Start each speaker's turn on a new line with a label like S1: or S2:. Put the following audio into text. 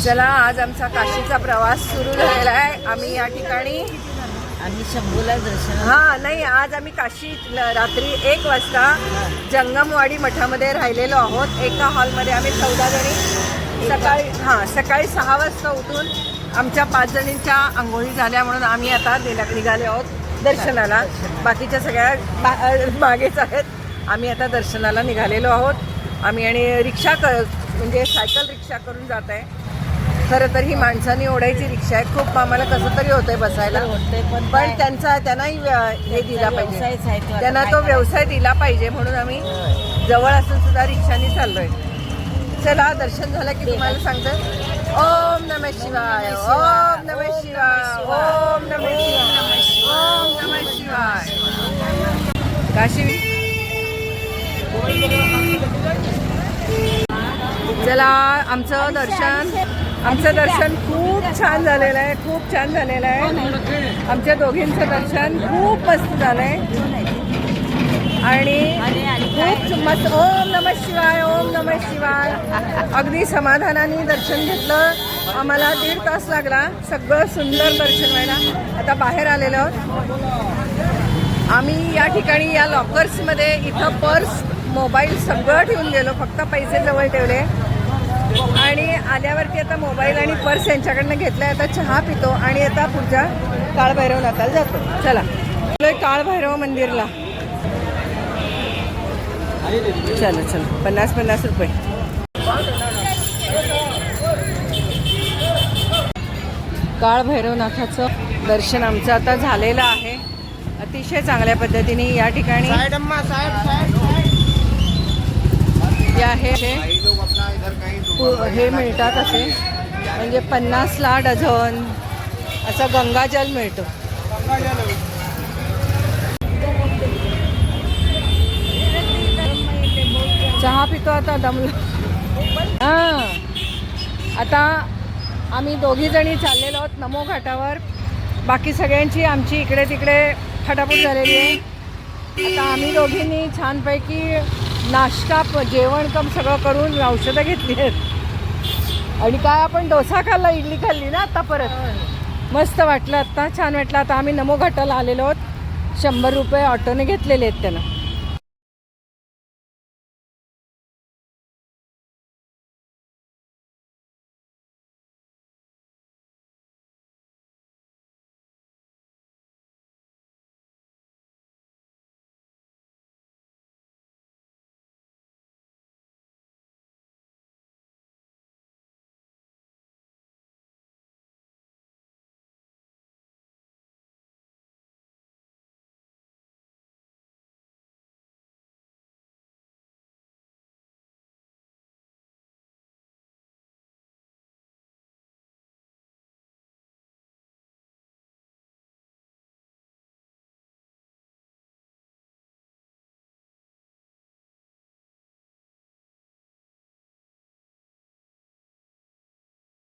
S1: चला, आज आमचा काशीचा प्रवास सुरू झालेला आहे. आम्ही या ठिकाणी
S2: शंभूला दर्शन.
S1: नाही, आज आम्ही काशी रात्री 1 वाजता जंगमवाडी मठामध्ये राहिलेलो आहोत. एका हॉलमध्ये आम्ही 14 जणी सकाळी 6 वाजता उठून आमच्या 5 जणींच्या आंघोळी झाल्या म्हणून आम्ही आता निघाले आहोत दर्शनाला. बाकीच्या सगळ्या मागेच आहेत. आम्ही आता दर्शनाला निघालेलो आहोत. आम्ही आणि रिक्षा म्हणजे सायकल रिक्षा करून जात आहे. खरं तर ही माणसांनी ओढायची रिक्षा आहे. खूप आम्हाला कसं तरी होतंय बसायला, पण त्यांनाही हे दिला पाहिजे, त्यांना तो व्यवसाय दिला पाहिजे म्हणून आम्ही जवळ असून सुद्धा रिक्षाने चाललोय. चला, दर्शन झालं की तुम्हाला सांगतो. ओम नमः शिवाय, ओम नमः शिवाय, ओम नमः शिवाय, ओम नमः शिवाय. काशी. चला, आमचं दर्शन खूप छान झालेलं आहे. खूप छान झालेलं आहे. आमच्या दोघींचं दर्शन खूप मस्त झालं आहे आणि खूप मस्त. ओम नमः शिवाय, ओम नमः शिवाय. अगदी समाधानाने दर्शन घेतलं. आम्हाला 1.5 तास लागला सगळं सुंदर दर्शन व्हायला. आता बाहेर आलेलो आहोत आम्ही. या ठिकाणी या लॉकर्समध्ये इथं पर्स, मोबाईल सगळं ठेवून गेलो. फक्त पैसे जवळ ठेवले आणि आल्यावरती आता मोबाईल आणि पर्स यांच्याकडनं घेतलाय. आता चहा पितो आणि आता पुढच्या काळभैरवनाथाला जातो. चला, काळभैरव मंदिरला. चला 50 रुपये. काळभैरवनाथाचं दर्शन आमचं आता झालेलं आहे अतिशय चांगल्या पद्धतीने. या ठिकाणी हे मिळतात असे, म्हणजे 50ला डझन असं गंगाजल मिळतं. चहा पितो आता दमलो. आता आम्ही 2 जणी चाललेलो आहोत नमो घाटावर. बाकी सगळ्यांची आमची इकडे तिकडे फटाफट झालेली आहे. आता आम्ही दोघींनी छानपैकी नाश्ता, जेवण कम सगळं करून औषधं घेतली आहेत आणि काय आपण डोसा खाल्ला, इडली खाल्ली ना आता परत. मस्त वाटलं, आत्ता छान वाटलं. आता आम्ही नमो घाटाला आलेलो आहोत. 100 रुपये ऑटोने घेतलेले आहेत त्यानं.